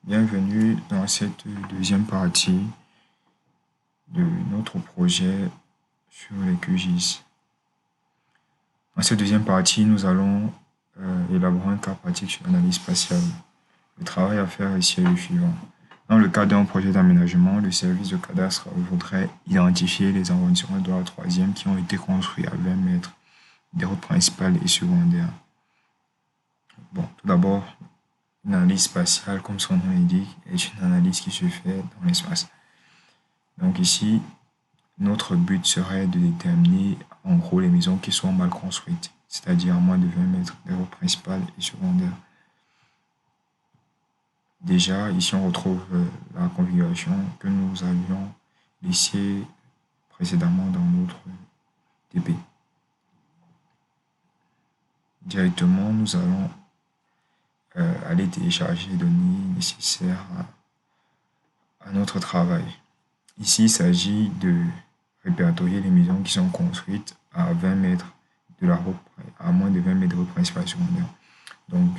Bienvenue dans cette deuxième partie de notre projet sur les QGIS. Dans cette deuxième partie, nous allons élaborer un cas pratique sur l'analyse spatiale. Le travail à faire ici est le suivant. Dans le cadre d'un projet d'aménagement, le service de cadastre voudrait identifier les arrondissements de la troisième qui ont été construits à 20 mètres des routes principales et secondaires. Bon, tout d'abord, une analyse spatiale, comme son nom l'indique, est une analyse qui se fait dans l'espace. Donc ici, notre but serait de déterminer en gros les maisons qui sont mal construites, c'est-à-dire à moins de 20 mètres des routes principales et secondaires. Déjà, ici on retrouve la configuration que nous avions laissée précédemment dans notre TP. Directement, nous allons aller télécharger les données nécessaires à notre travail. Ici, il s'agit de répertorier les maisons qui sont construites à 20 mètres de la route, à moins de 20 mètres de route principale et secondaire. Donc,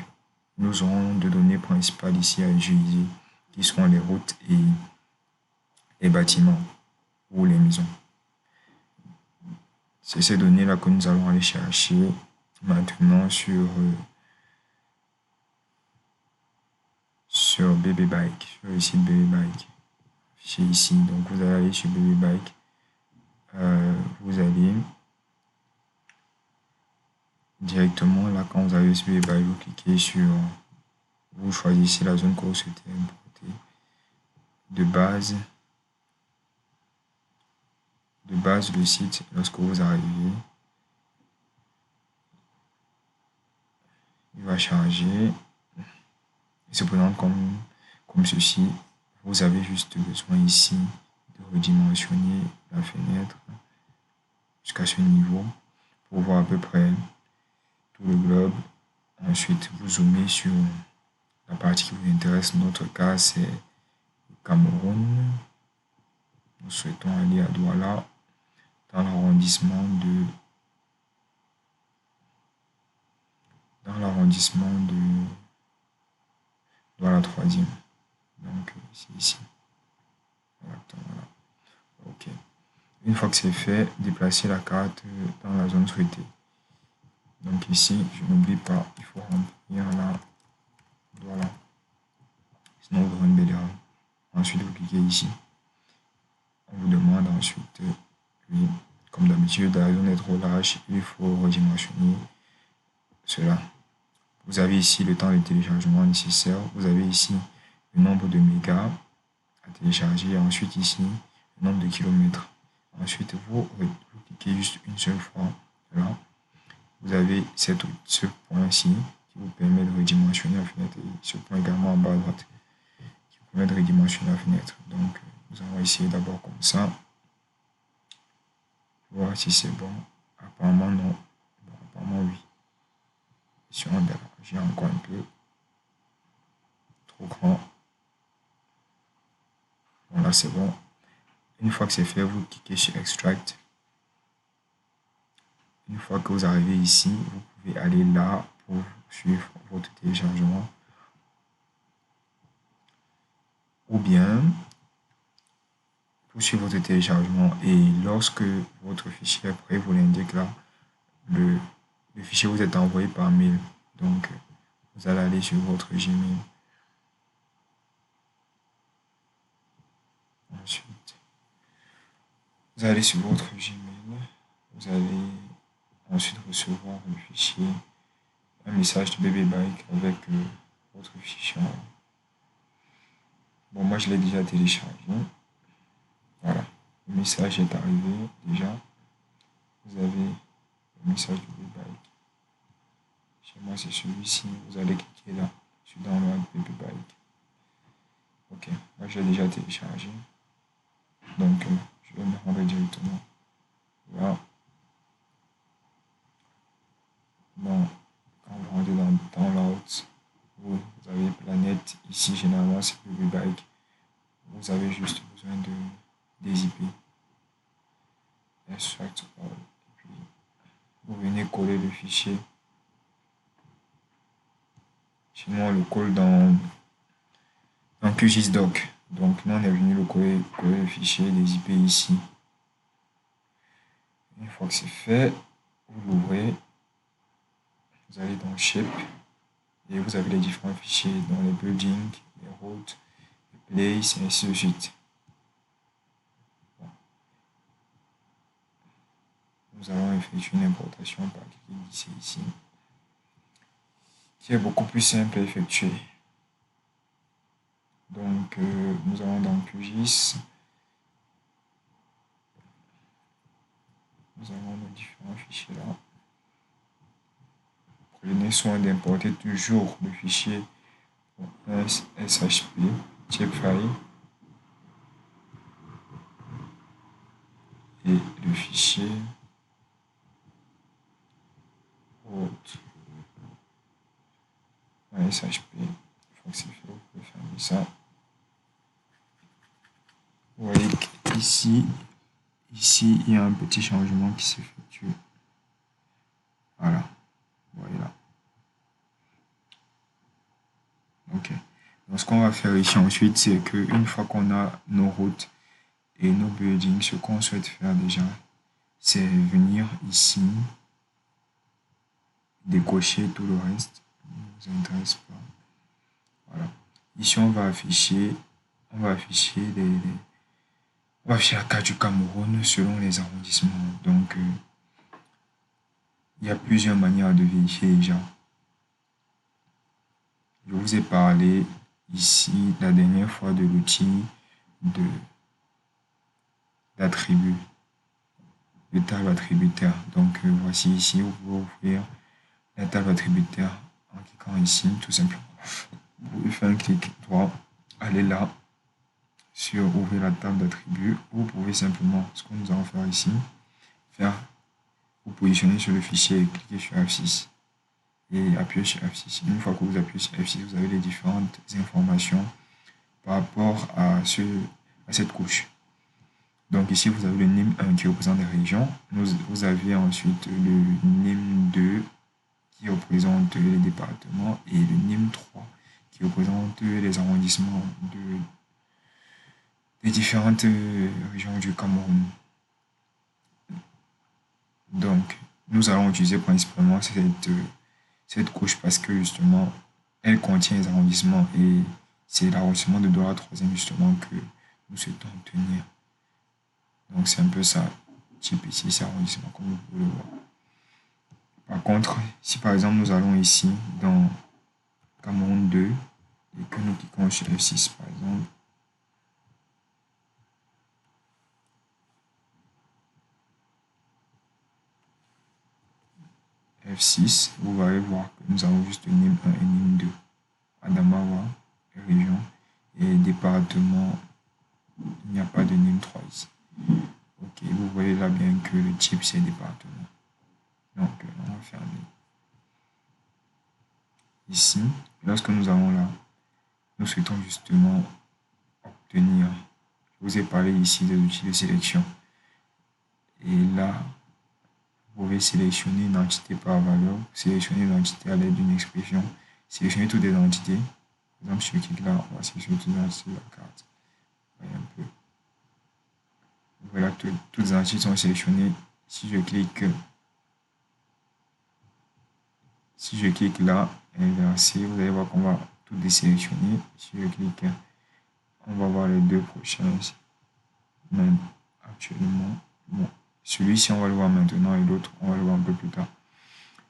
nous aurons deux données principales ici à utiliser, qui sont les routes et les bâtiments ou les maisons. C'est ces données-là que nous allons aller chercher maintenant sur BabyBike, sur le site BabyBike. Fichier ici, donc vous allez aller sur BabyBike, vous allez directement là quand vous arrivez sur BabyBike, vous cliquez sur, vous choisissez la zone que vous souhaitez importer. De base, le site, lorsque vous arrivez, il va charger. Il se présente comme ceci. Vous avez juste besoin ici de redimensionner la fenêtre jusqu'à ce niveau pour voir à peu près tout le globe. Ensuite, vous zoomez sur la partie qui vous intéresse. Notre cas, c'est le Cameroun. Nous souhaitons aller à Douala, dans l'arrondissement de Douala 3e. Donc, c'est ici. Voilà. OK. Une fois que c'est fait, déplacez la carte dans la zone souhaitée. Donc ici, je n'oublie pas, il faut remplir là. Voilà. Sinon, vous aurez une belle erreur. Ensuite, vous cliquez ici. On vous demande ensuite, oui, comme d'habitude, la zone est trop large, il faut redimensionner cela. Vous avez ici le temps de téléchargement nécessaire. Vous avez ici le nombre de mégas à télécharger. Et ensuite, ici, le nombre de kilomètres. Ensuite, vous cliquez juste une seule fois. Là. Vous avez ce point-ci qui vous permet de redimensionner la fenêtre. Et ce point également en bas à droite qui vous permet de redimensionner la fenêtre. Donc, nous allons essayer d'abord comme ça. Voir si c'est bon. Apparemment, non. Bon, apparemment, oui. Ici, on élargit encore un peu. Trop grand. Bon, là, c'est bon. Une fois que c'est fait, vous cliquez sur Extract. Une fois que vous arrivez ici, vous pouvez aller là pour suivre votre téléchargement. Ou bien, pour suivre votre téléchargement. Et lorsque votre fichier est prêt, vous l'indique là, le fichier vous est envoyé par mail. Donc, vous allez aller sur votre Gmail. Ensuite, vous allez sur votre Gmail. Vous allez ensuite recevoir le fichier, un message de BabyBike avec votre fichier. Bon, moi je l'ai déjà téléchargé. Voilà, le message est arrivé déjà. Vous avez le message de BabyBike. Chez moi c'est celui-ci. Vous allez cliquer là sur Download BabyBike. Ok, moi je l'ai déjà téléchargé. Donc je vais me rendre directement là. Bon, quand vous rentrez dans Download, vous avez Planète. Ici généralement c'est BabyBike. Vous avez juste besoin des IP. Extract all. Et puis vous venez coller le fichier. Sinon on le colle dans QGIS-Doc. Donc là, on est venu coller le fichier des IP ici. Une fois que c'est fait, vous l'ouvrez. Vous allez dans Shape et vous avez les différents fichiers dans les buildings, les routes, les places et ainsi de suite. Nous allons effectuer une importation par clic ici, qui est beaucoup plus simple à effectuer. Donc, nous allons dans QGIS. Nous avons nos différents fichiers là. Prenez soin d'importer toujours le fichier SHP, Typefile, et le fichier route. SHP, une fois que c'est fait, vous pouvez fermer ça. Vous voyez qu'ici, il y a un petit changement qui s'effectue. Voilà, vous voyez là. Ok. Donc, ce qu'on va faire ici ensuite, c'est qu'une fois qu'on a nos routes et nos buildings, ce qu'on souhaite faire déjà, c'est venir ici, décocher tout le reste. Ne vous intéresse pas. Voilà. Ici, on va afficher la carte du Cameroun selon les arrondissements. Donc, il y a plusieurs manières de vérifier déjà. Je vous ai parlé ici la dernière fois de l'outil d'attribut, de table attributaire. Donc, voici ici, vous pouvez ouvrir la table attributaire en cliquant ici, tout simplement. Vous pouvez faire un clic droit, aller là, sur ouvrir la table d'attributs, ou vous pouvez simplement, ce que nous allons faire ici, vous positionner sur le fichier et cliquer sur F6 et appuyer sur F6. Une fois que vous appuyez sur F6, vous avez les différentes informations par rapport à cette couche. Donc ici, vous avez le NIM1 qui représente les régions. Vous avez ensuite le NIM2 qui représente les départements et le NIM3 qui représente les arrondissements des différentes régions du Cameroun. Donc, nous allons utiliser principalement cette couche parce que justement, elle contient les arrondissements et c'est l'arrondissement de Douala 3e justement que nous souhaitons obtenir. Donc, c'est un peu ça, type ici, c'est arrondissement comme vous pouvez le voir. Par contre, si par exemple nous allons ici dans Cameroun 2 et que nous cliquons sur F6 par exemple, F6, vous allez voir que nous avons juste NIM1 et NIM2. Adamawa, région, et département, il n'y a pas de NIM3 ici. Ok, vous voyez là bien que le type c'est département. Donc, on va fermer. Ici, lorsque nous allons là, nous souhaitons justement obtenir, je vous ai parlé ici des outils de sélection. Et là, vous pouvez sélectionner une entité par valeur, sélectionner l'entité à l'aide d'une expression, sélectionner toutes les entités. Par exemple, si je clique là, on va sélectionner toutes les entités de la carte. Voyez un peu. Voilà, toutes les entités sont sélectionnées. Si je clique là, inverser, vous allez voir qu'on va tout désélectionner. Si je clique, on va voir les deux prochains. Même actuellement, bon, celui-ci on va le voir maintenant et l'autre on va le voir un peu plus tard.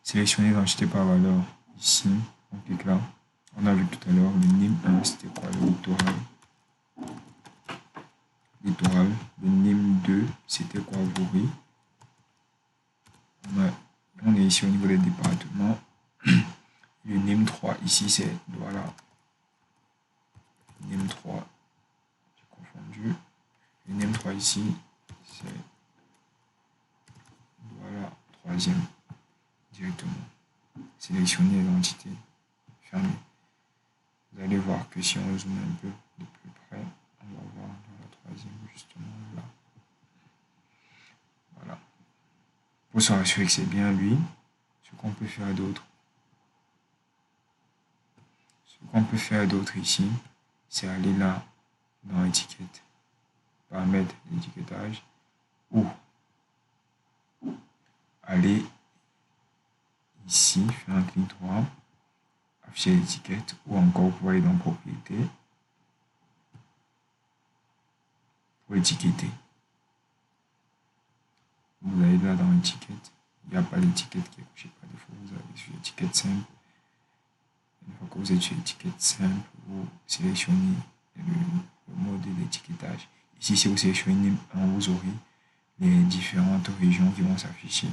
Sélectionner l'entité par valeur. Ici, on clique là. On a vu tout à l'heure le NIM1, c'était quoi? Le littoral. Littoral. Le NIM2, c'était quoi? Vaury. On est ici au niveau des départements. Le NIM3, ici, c'est Douala. NIM3, j'ai confondu. Le NIM3 ici, c'est Douala 3e directement. Sélectionner l'entité. Fermer. Vous allez voir que si on zoome un peu de plus près, on va voir dans la 3e justement là. Voilà. Pour se rassurer que c'est bien lui, ce qu'on peut faire d'autre. Ici, c'est aller là, dans étiquette, paramètres d'étiquetage, ou aller ici, faire un clic droit, afficher l'étiquette, ou encore vous pouvez aller dans propriétés, pour étiqueter. Vous allez là dans étiquette, il n'y a pas d'étiquette qui est cochée par défaut, vous allez sur étiquette simple. Une fois que vous êtes sur étiquette simple, vous sélectionnez le mode d'étiquetage. Ici, si vous sélectionnez un, vous aurez les différentes régions qui vont s'afficher.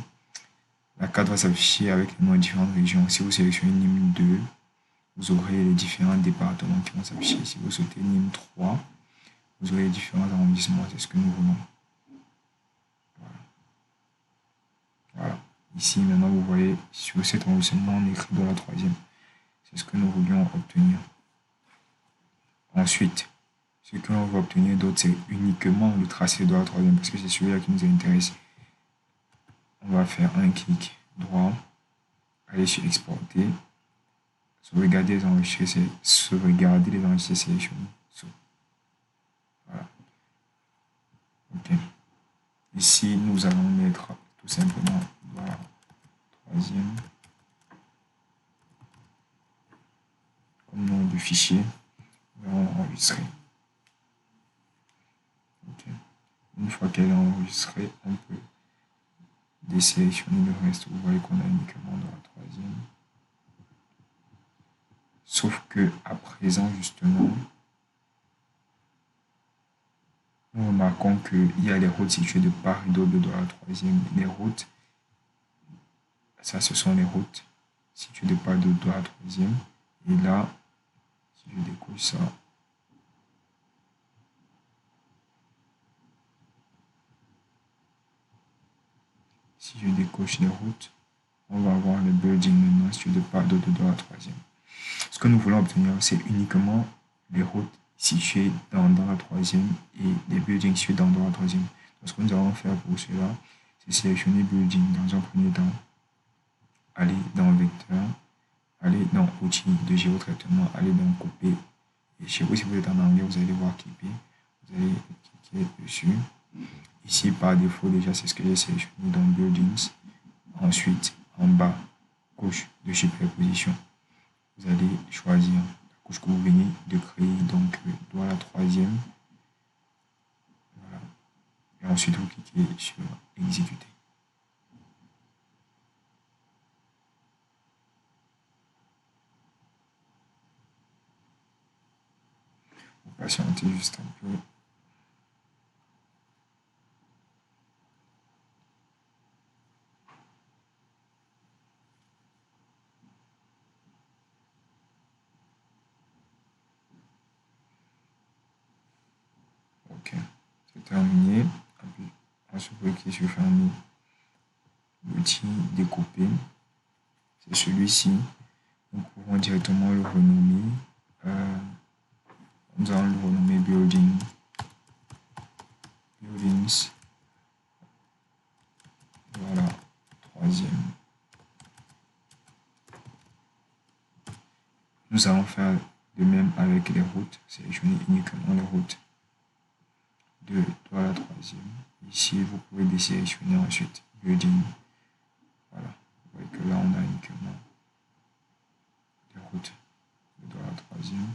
La carte va s'afficher avec les noms de différentes régions. Si vous sélectionnez NIM 2, vous aurez les différents départements qui vont s'afficher. Si vous souhaitez NIM 3, vous aurez les différents arrondissements. C'est ce que nous voulons. Voilà. Ici, maintenant, vous voyez sur cet arrondissement, on écrit dans la troisième. C'est ce que nous voulions obtenir. Ensuite, ce que l'on va obtenir d'autre, c'est uniquement le tracé de la troisième, parce que c'est celui-là qui nous intéresse. On va faire un clic droit, aller sur exporter, sauvegarder les enregistrés, c'est sauvegarder les enregistrés sélectionnés. Voilà. Ok. Ici, nous allons mettre tout simplement la troisième comme nom du fichier. Nous allons enregistrer. Okay. Une fois qu'elle est enregistrée, on peut désélectionner le reste. Vous voyez qu'on a uniquement dans la troisième. Sauf que à présent, justement, nous remarquons qu'il y a les routes situées de part et d'autre de la troisième. Les routes, ça ce sont les routes situées de part et d'autre de la troisième. Et là, si je décoche ça, si je décoche les routes, on va avoir les buildings maintenant situés de part et d'autre de la troisième. Ce que nous voulons obtenir, c'est uniquement les routes situées dans la troisième et les buildings situés dans la troisième. Donc, ce que nous allons faire pour cela, c'est sélectionner building dans un premier temps, aller dans vecteur, aller dans outils de géotraitement, aller dans couper. Et chez vous, si vous êtes en anglais, vous allez voir clipper. Vous allez cliquer dessus. Ici, par défaut, déjà, c'est ce que j'ai sélectionné dans buildings. Ensuite, en bas, gauche de superposition. Vous allez choisir la couche que vous venez de créer, donc dans la troisième. Voilà. Et ensuite, vous cliquez sur exécuter. Vous patientez juste un peu. Ok, c'est terminé. Ensuite, vous cliquez sur fermer. L'outil découper, c'est celui-ci. Nous pouvons directement le renommer. Nous allons le renommer buildings. Voilà, troisième. Nous allons faire de même avec les routes. Sélectionner uniquement les routes de la troisième. Ici, vous pouvez désélectionner ensuite building. Voilà, vous voyez que là, on a uniquement les routes de la troisième.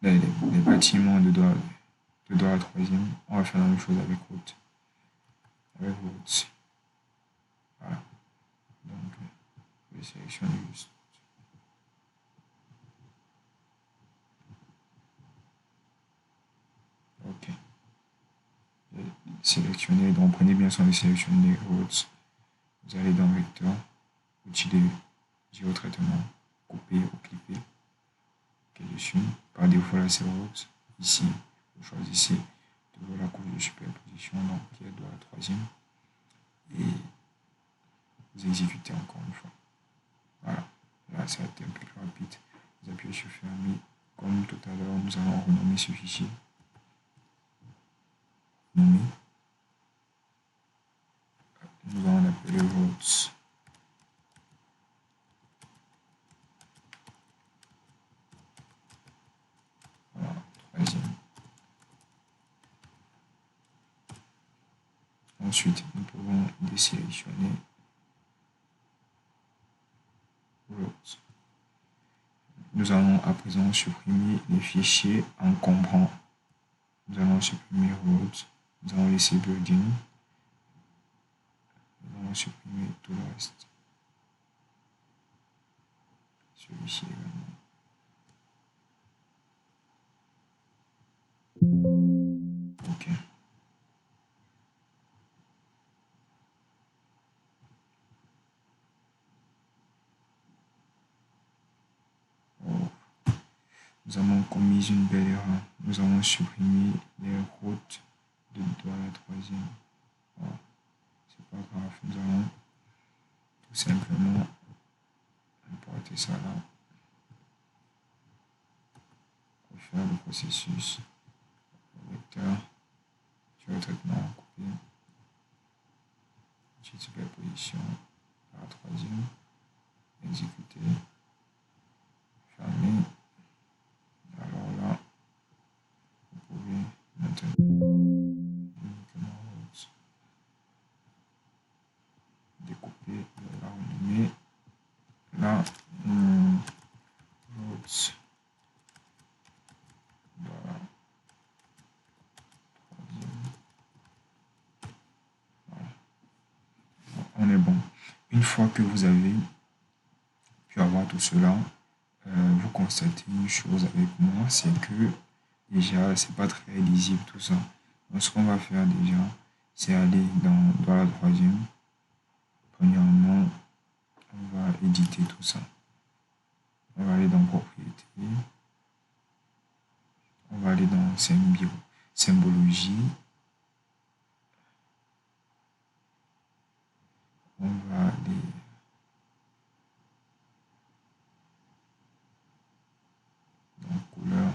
Les bâtiments de la troisième. On va faire la même chose avec route. Avec route. Voilà. Donc, je vais sélectionner juste. Ok. Sélectionner, donc prenez bien soin de sélectionner les routes. Vous allez dans vecteur, outil de géotraitement, couper ou clipper. Ok, dessus. Par défaut, là, c'est route. Ici, vous choisissez de la couche de superposition, donc qui est de la troisième. Et vous exécutez encore une fois. Voilà. Là, ça a été un peu plus rapide. Vous appuyez sur fermer. Comme tout à l'heure, nous allons renommer ce fichier. Nommer. Nous allons l'appeler routes. Ensuite, nous pouvons désélectionner rows. Nous allons à présent supprimer les fichiers encombrants. Nous allons supprimer rows. Nous allons laisser building. Nous allons supprimer tout le reste. Celui-ci également. OK. Nous avons commis une belle erreur. Nous avons supprimé les routes de la troisième. Oh, c'est pas grave. Nous allons tout simplement importer ça là. Refaire le processus. Vecteur. Sur le traitement, couper. Ensuite, superposition. La troisième. Exécuter. Fermer. Alors là, vous pouvez maintenant découper la renommée. Là, routes. Voilà. On est bon. Une fois que vous avez pu avoir tout cela, vous constatez une chose avec moi, c'est que déjà, c'est pas très lisible tout ça. Donc, ce qu'on va faire déjà, c'est aller dans la troisième. Premièrement, on va éditer tout ça. On va aller dans propriété. On va aller dans symbologie. On va aller dans couleur.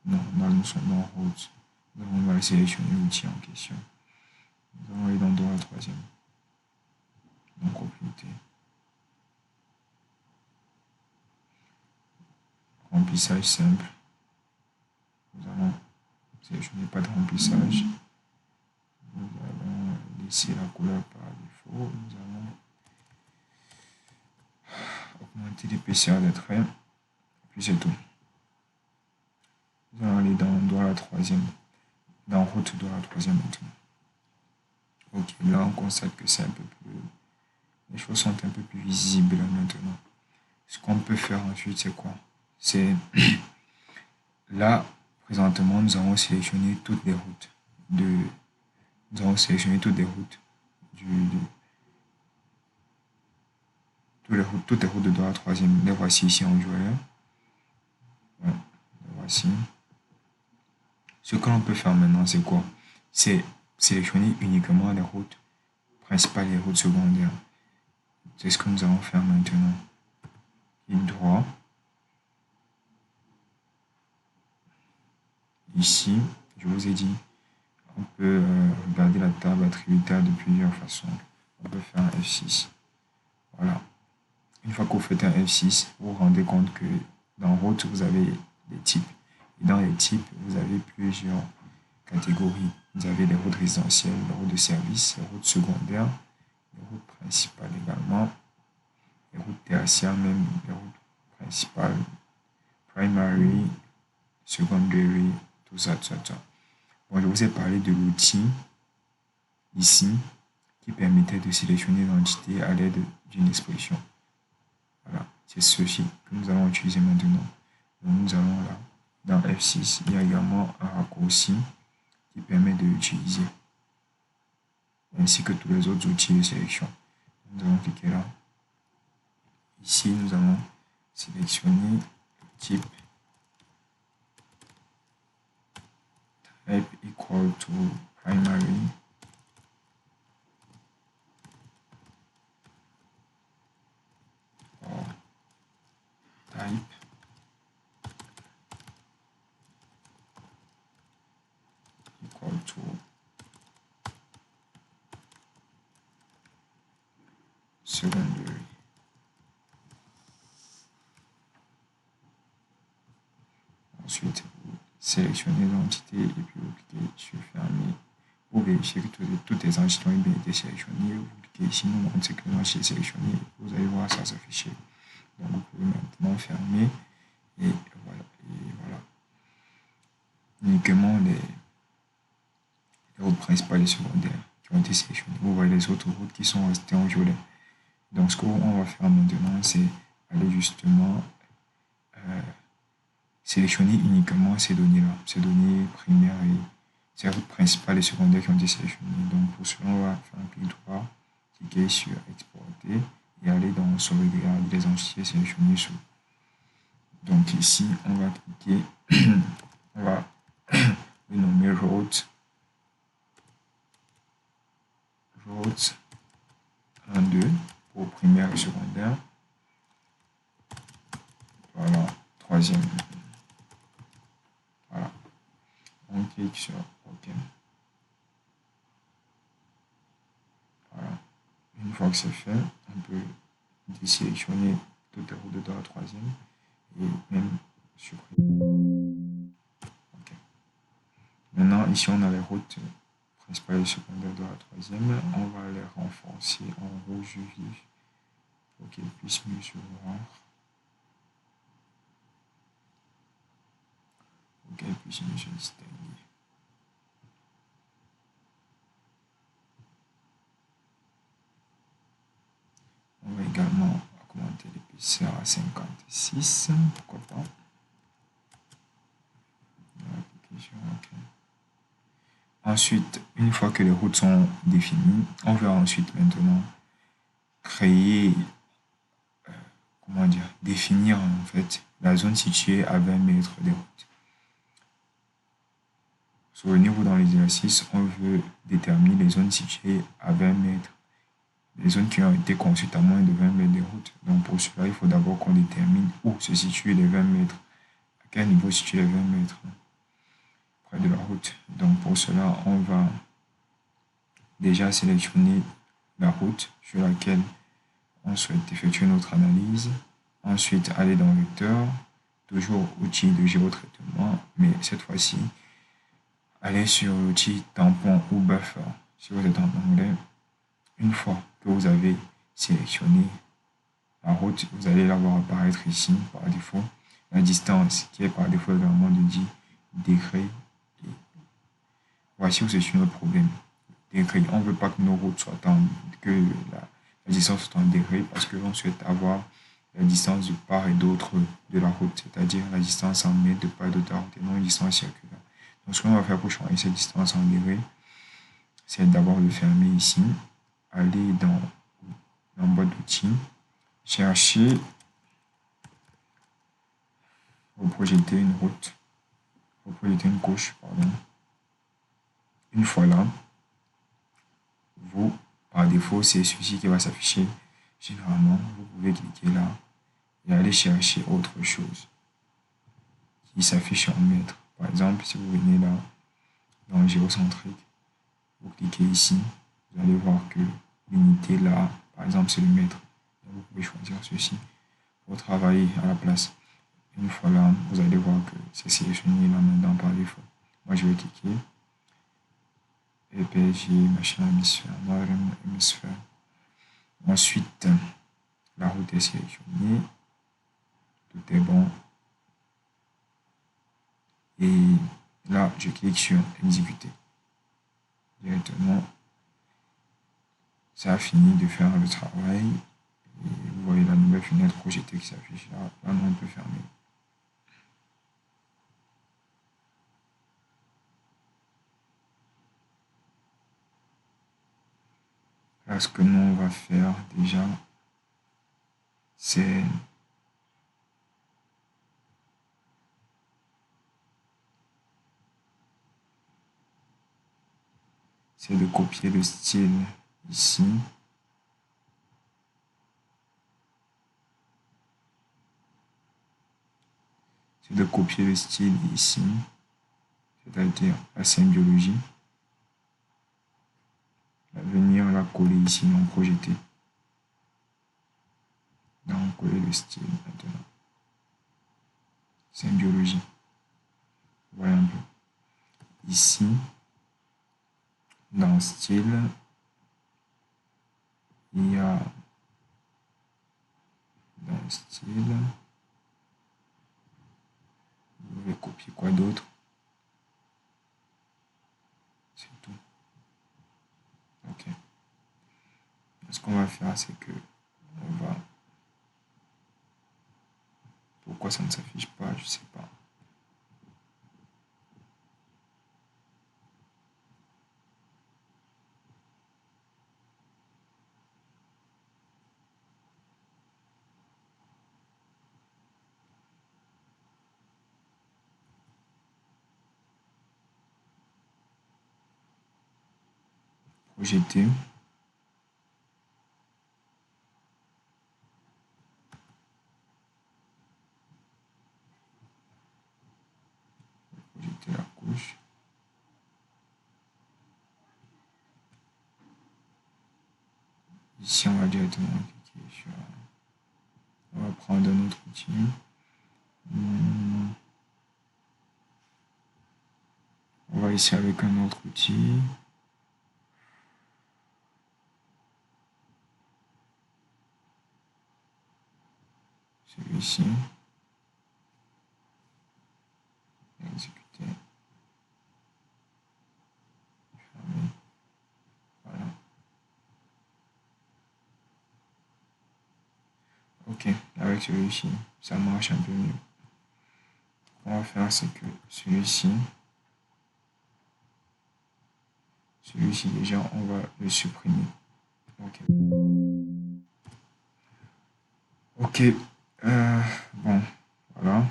Non, là nous sommes dans route. Donc on va sélectionner l'outil en question. Nous allons aller dans la troisième. Dans propriété. Remplissage simple. Nous allons sélectionner pas de remplissage. Nous allons laisser la couleur par défaut. Nous allons augmenter l'épaisseur des traits. Puis c'est tout. Nous allons aller dans la troisième. Dans route de la troisième maintenant. Ok, là on constate que c'est un peu plus. Les choses sont un peu plus visibles maintenant. Ce qu'on peut faire ensuite, c'est quoi? C'est là, présentement, nous avons sélectionné toutes les routes nous avons sélectionné toutes les routes toutes les routes de la troisième. Les voici ici en joueur. Ouais, les voici. Ce que l'on peut faire maintenant, c'est quoi? C'est sélectionner uniquement les routes principales et les routes secondaires. C'est ce que nous allons faire maintenant. Clic droit. Ici, je vous ai dit, on peut regarder la table attributaire de plusieurs façons. On peut faire un F6. Voilà. Une fois que vous faites un F6, vous vous rendez compte que dans route, vous avez les types. Et dans les types, vous avez plusieurs catégories. Vous avez les routes résidentielles, les routes de service, les routes secondaires, les routes principales également, les routes tertiaires même, les routes principales, primary, secondary, tout ça, tout ça, tout ça. Bon, je vous ai parlé de l'outil ici qui permettait de sélectionner l'entité à l'aide d'une expression. Voilà, c'est ceci que nous allons utiliser maintenant. Donc, nous allons là, dans F6, il y a également un raccourci qui permet de l'utiliser, ainsi que tous les autres outils de sélection. Nous allons cliquer là. Ici, nous allons sélectionner le type type equal to primary. Or type equal to secondary. sélectionner l'entité et puis vous cliquez sur fermer pour vérifier que toutes les entités ont bien été sélectionnées. Vous cliquez ici, nous montre que l'entité est sélectionnée. Vous allez voir ça s'afficher. Donc vous pouvez maintenant fermer et voilà. Uniquement les routes principales et secondaires qui ont été sélectionnées. Vous voyez les autres routes qui sont restées en violet. Donc ce qu'on va faire maintenant, c'est aller justement sélectionner uniquement ces données-là, ces données primaires et ces routes principales et secondaires qui ont été sélectionnées. Donc pour cela, on va faire un clic droit, cliquer sur exporter et aller dans sauvegarde les entités sélectionnées sous. Donc ici, on va cliquer, on va le nommer route 1, 2 pour primaire et secondaire. Voilà, troisième. Voilà. On clique sur OK. Voilà. Une fois que c'est fait, on peut désélectionner toutes les routes de la troisième et même supprimer. OK. Maintenant, ici, on a les routes principales et secondaires de la troisième. On va les renforcer en rouge vif pour qu'elles puissent mieux se voir. Pour qu'elles puissent mieux se distinguer. On va également augmenter l'épaisseur à 56, pourquoi pas. Ensuite, une fois que les routes sont définies, on va ensuite maintenant créer, définir en fait la zone située à 20 mètres des routes. Souvenez-vous, dans l'exercice, on veut déterminer les zones situées à 20 mètres. Les zones qui ont été conçues à moins de 20 mètres des routes. Donc pour cela, il faut d'abord qu'on détermine où se situent les 20 mètres. À quel niveau se situent les 20 mètres près de la route. Donc pour cela, on va déjà sélectionner la route sur laquelle on souhaite effectuer notre analyse. Ensuite, aller dans Vecteur, toujours outil de géotraitement, mais cette fois-ci, aller sur l'outil tampon ou buffer. Si vous êtes en anglais, une fois que vous avez sélectionné la route, vous allez la voir apparaître ici par défaut. La distance qui est par défaut également de 10 degrés. Et voici où c'est notre problème. Degrés. On ne veut pas que nos routes soient que la distance soit en degrés parce que l'on souhaite avoir la distance de part et d'autre de la route, c'est-à-dire la distance en mètres de part et d'autre de la route et non une distance circulaire. Donc ce qu'on va faire pour changer cette distance en degrés, c'est d'abord de fermer ici, aller dans boîte d'outils, chercher, reprojeter une route, reprojeter une couche, pardon. Une fois là, vous, par défaut, c'est celui-ci qui va s'afficher. Généralement, vous pouvez cliquer là et aller chercher autre chose qui s'affiche en mètres. Par exemple, si vous venez là, dans géocentrique, vous cliquez ici, vous allez voir que l'unité là, par exemple, c'est le mètre. Donc, vous pouvez choisir ceci pour travailler à la place. Une fois là, vous allez voir que c'est sélectionné là maintenant par défaut. Moi, je vais cliquer. EPG, machin, hémisphère, nord, hémisphère. Ensuite, la route est sélectionnée. Tout est bon. Et là, je clique sur exécuter. Directement, ça a fini de faire le travail. Et vous voyez la nouvelle fenêtre projetée qui s'affiche là. Là, on peut fermer. Là, ce que nous, on va faire déjà, c'est de copier le style ici. C'est de copier le style ici, c'est-à-dire la symbiologie. Venir la coller ici, non projeter. Donc, coller le style maintenant. Symbiologie. Voyez un peu. Ici, dans style, il y a dans style, je vais copier quoi d'autre? C'est tout. Ok. Ce qu'on va faire, c'est que on va. Pourquoi ça ne s'affiche pas? Je sais pas. Projeter. Projeter la couche. Ici, on va directement cliquer sur. On va prendre un autre outil. On va ici avec un autre outil. Celui-ci. Exécuter. Fermer. Voilà. Ok, avec celui-ci, ça marche un peu mieux. Ce qu'on va faire, c'est que celui-ci déjà, on va le supprimer. Ok. Ok. Bon, voilà.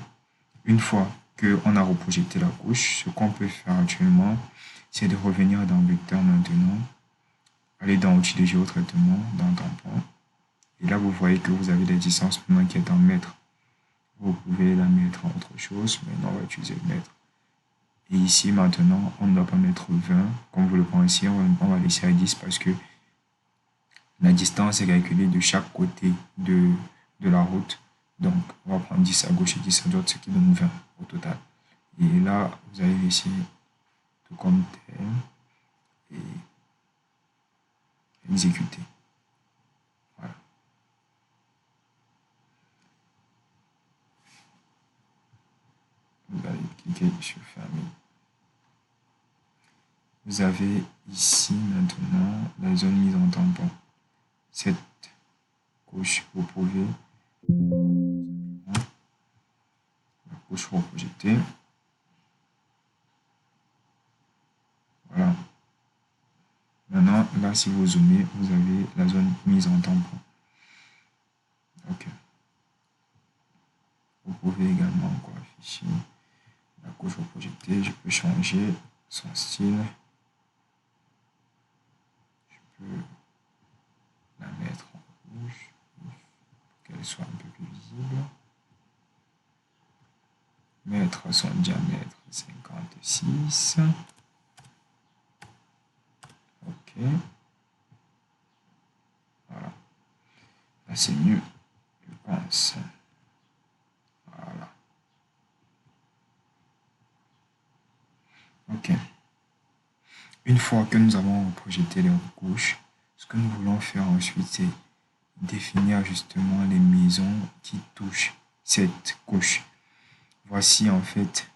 Une fois qu'on a reprojeté la couche, ce qu'on peut faire actuellement, c'est de revenir dans Vecteur maintenant, aller dans Outils de géotraitement, dans Tampon. Et là, vous voyez que vous avez des distances maintenant qui est en mètres. Vous pouvez la mettre en autre chose, mais on va utiliser le mètre. Et ici, maintenant, on ne doit pas mettre 20, comme vous le pensez, on va laisser à 10 parce que la distance est calculée de chaque côté de la route. Donc, on va prendre 10 à gauche et 10 à droite, ce qui donne 20 au total. Et là, vous allez laisser tout comme tel et exécuter. Voilà. Vous allez cliquer sur fermer. Vous avez ici maintenant la zone mise en tampon. Cette couche, vous pouvez la couche reprojetée. Voilà. Maintenant, là, si vous zoomez, vous avez la zone mise en tampon. Ok. Vous pouvez également encore afficher la couche reprojetée. Je peux changer son style. Je peux la mettre en rouge pour qu'elle soit un peu plus visible. Mettre son diamètre 56. Ok. Voilà. Là, c'est mieux, je pense. Voilà. Ok. Une fois que nous avons projeté les couches, ce que nous voulons faire ensuite, c'est définir justement les maisons qui touchent cette couche. Voici en fait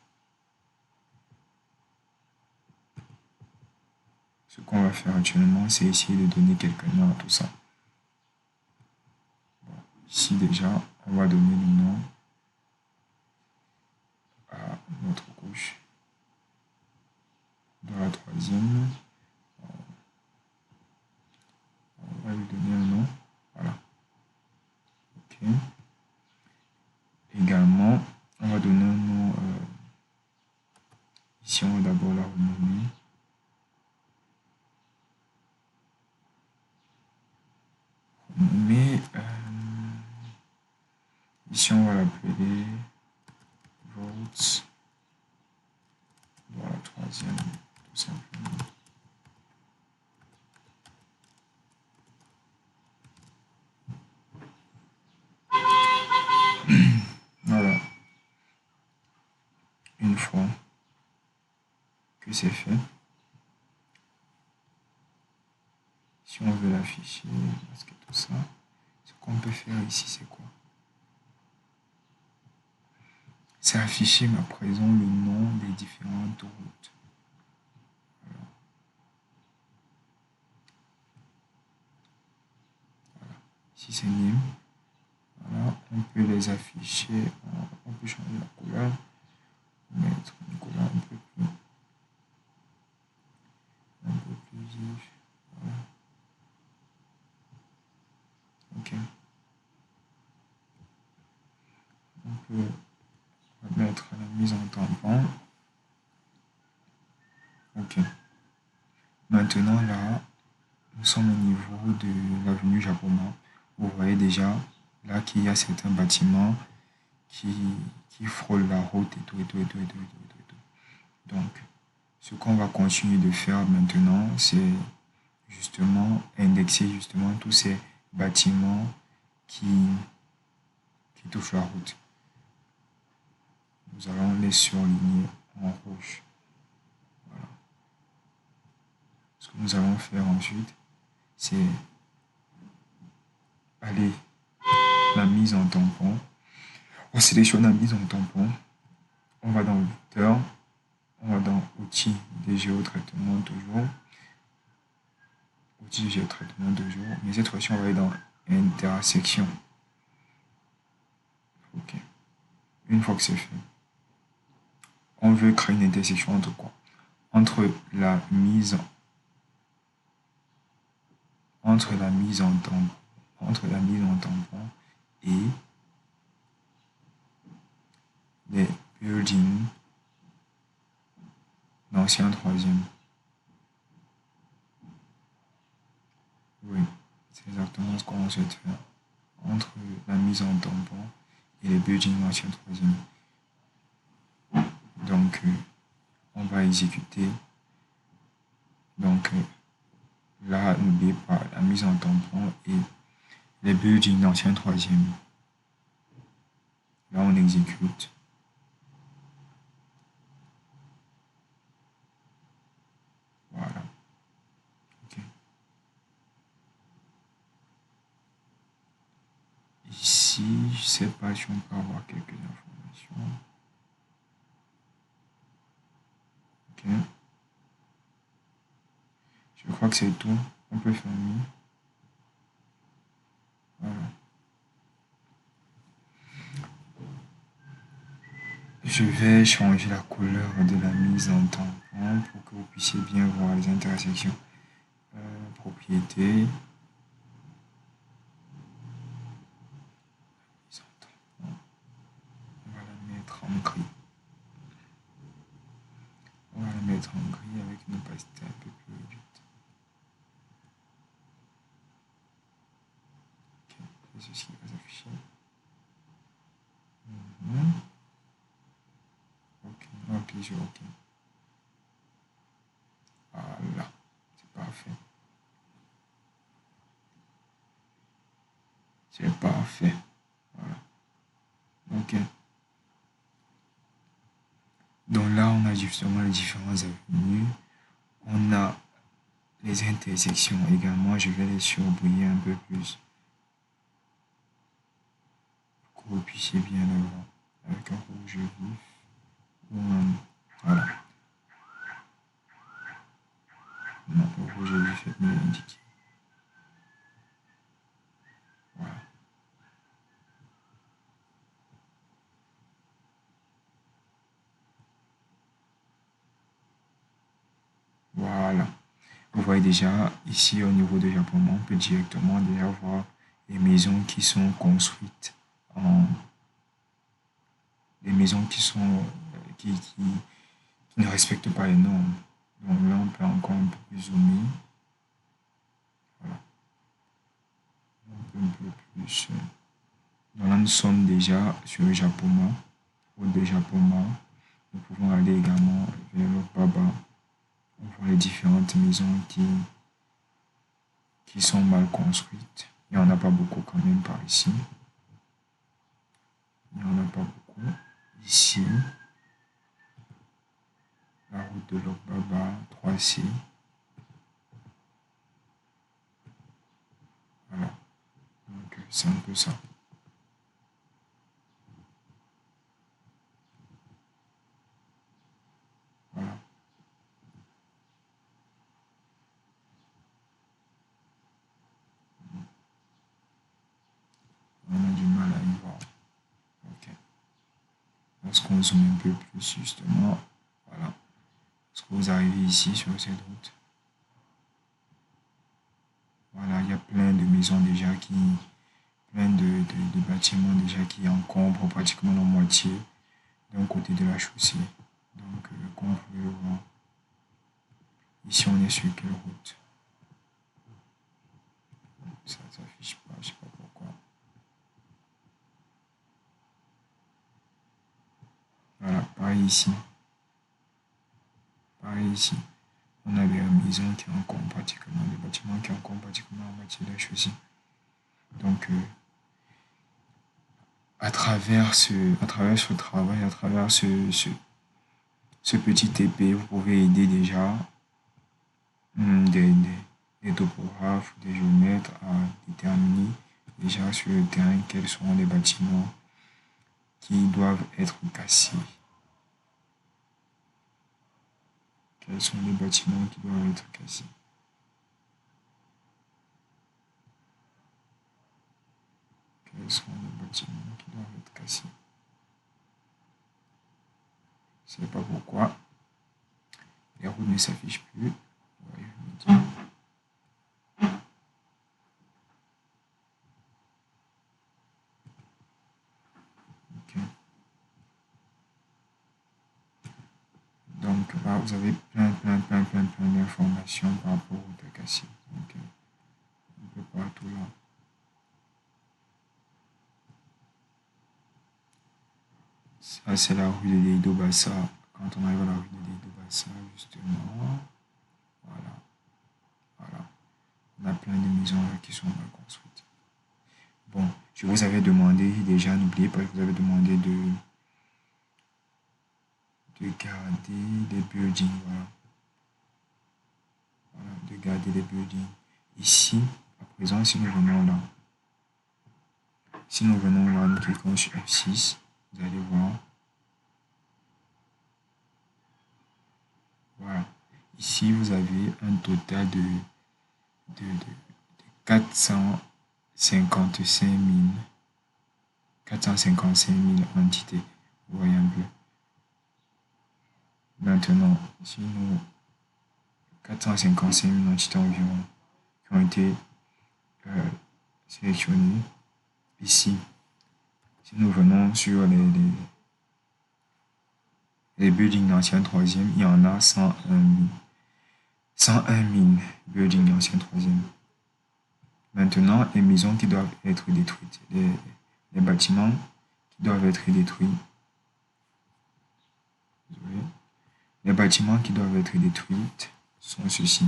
ce qu'on va faire actuellement, c'est essayer de donner quelques noms à tout ça. Bon, ici déjà, on va donner le nom à notre couche. Dans la troisième, on va lui donner un nom. Voilà. Ok. Également, on va donner un nom. Ici, on va d'abord la renommer. Mais ici, on va l'appeler votes. Dans la troisième, tout simplement. Voilà. Une fois c'est fait. Si on veut l'afficher, parce que tout ça, ce qu'on peut faire ici, c'est quoi? C'est afficher à présent le nom des différentes routes. Voilà. Ici, c'est Nîmes. Voilà, on peut les afficher, on peut changer la couleur, mettre une couleur un peu plus vive. Voilà. Ok. On peut mettre la mise en tampon. Ok. Maintenant là, nous sommes au niveau de l'avenue Japoma. Vous voyez déjà là qu'il y a certains bâtiments qui, qui frôlent la route et tout, et tout, et tout, et tout, et tout, et tout. Donc, ce qu'on va continuer de faire maintenant, c'est justement indexer justement tous ces bâtiments qui, qui touchent la route. Nous allons les surligner en rouge. Voilà. Ce que nous allons faire ensuite, c'est aller la mise en tampon. On sélectionne la mise en tampon. On va dans vecteur. On va dans outils de géotraitement toujours. Outils de géotraitement toujours. Mais cette fois-ci, on va aller dans intersection. Ok. Une fois que c'est fait, on veut créer une intersection entre quoi? Entre la mise en tampon et les buildings d'ancien troisième. Oui, c'est exactement ce qu'on souhaite faire. Entre la mise en tampon et les buildings d'ancien troisième. Donc, on va exécuter. Donc, là, n'oubliez pas la mise en tampon et les buildings d'ancien troisième. Là, on exécute. Voilà. Ok. Ici, je sais pas si on peut avoir quelques informations. Ok. Je crois que c'est tout. On peut fermer. Voilà. Je vais changer la couleur de la mise en tampon pour que vous puissiez bien voir les intersections. Propriété. On va la mettre en gris. On va la mettre en gris avec une opacité un peu plus réduite. Ok, c'est ceci qui va s'afficher. Ok, on va appuyer sur OK. Voilà, c'est parfait. C'est parfait. Voilà. Ok. Donc là, on a justement les différentes avenues. On a les intersections également. Je vais les surbriller un peu plus pour que vous puissiez bien le voir. Avec un rouge vif ou un... Voilà. Non, le rouge vif est mieux indiqué. Voilà. Voilà. Vous voyez déjà ici au niveau de Japon, on peut directement déjà voir les maisons qui sont construites en des maisons qui sont qui ne respectent pas les normes. Donc là on peut encore un peu plus zoomer. Voilà. Un peu plus. Donc là nous sommes déjà sur le Japoma, route de Japoma. Nous pouvons aller également vers le Baba. On voit les différentes maisons qui sont mal construites. Il n'y en a pas beaucoup quand même par ici. Il n'y en a pas beaucoup. Ici, la route de Lokbaba, 3C. Voilà, donc c'est un peu ça. Voilà. On a du mal à y voir. Ok. Lorsqu'on zoome un peu plus justement, voilà. Lorsque vous arrivez ici sur cette route, voilà, il y a plein de maisons déjà plein de bâtiments déjà qui encombrent pratiquement la moitié d'un côté de la chaussée. Donc, comme vous pouvez le voir, ici on est sur quelle route? Ça ne s'affiche pas, je ne sais pas pourquoi. Voilà, pareil ici. Pareil ici. On a des maisons qui encombrent pratiquement, des bâtiments qui encombrent pratiquement la moitié de la chaussée. Donc, à travers ce travail, à travers ce petit TP, vous pouvez aider déjà des topographes, des géomètres à déterminer déjà sur le terrain quels sont les bâtiments qui doivent être cassés. Quels sont les bâtiments qui doivent être cassés? Quels sont les bâtiments qui doivent être cassés? Je ne sais pas pourquoi. Les routes ne s'affichent plus. Ouais, je me dis. Ok. Donc là, vous avez plein d'informations par rapport aux routes cassées. Donc, un peu partout là. Ça, c'est la rue de Deido Bassa. Quand on arrive à la rue de Deido Bassa, justement, voilà, voilà. On a plein de maisons là qui sont mal construites. Bon, je vous avais demandé déjà, n'oubliez pas, je vous avais demandé de garder les buildings, voilà. Voilà, de garder les buildings. Ici, à présent, si nous venons là, nous cliquons sur F6, vous allez voir. Voilà. Ici, vous avez un total de 455 000 entités. Vous voyez un peu. Maintenant, si nous 455 000 entités environ qui ont été sélectionnées ici. Si nous venons sur les buildings d'ancienne troisième, il y en a 101 000 buildings d'ancienne troisième. Maintenant, les maisons qui doivent être détruites, les bâtiments qui doivent être détruits. Désolé. Les bâtiments qui doivent être détruits sont ceux-ci.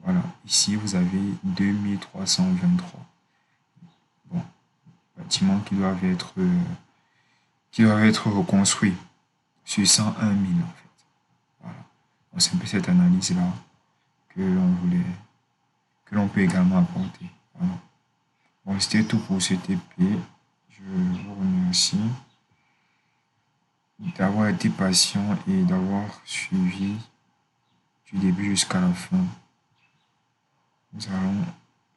Voilà, ici vous avez 2323. Bon, bâtiments qui doivent être reconstruits sur 101 000 en fait. Voilà. Donc, c'est un peu cette analyse-là que l'on peut également apporter. Voilà. Bon, c'était tout pour ce TP. Je vous remercie d'avoir été patient et d'avoir suivi du début jusqu'à la fin. Nous allons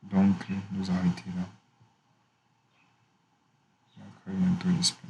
donc nous arrêter là. À très bientôt, j'espère.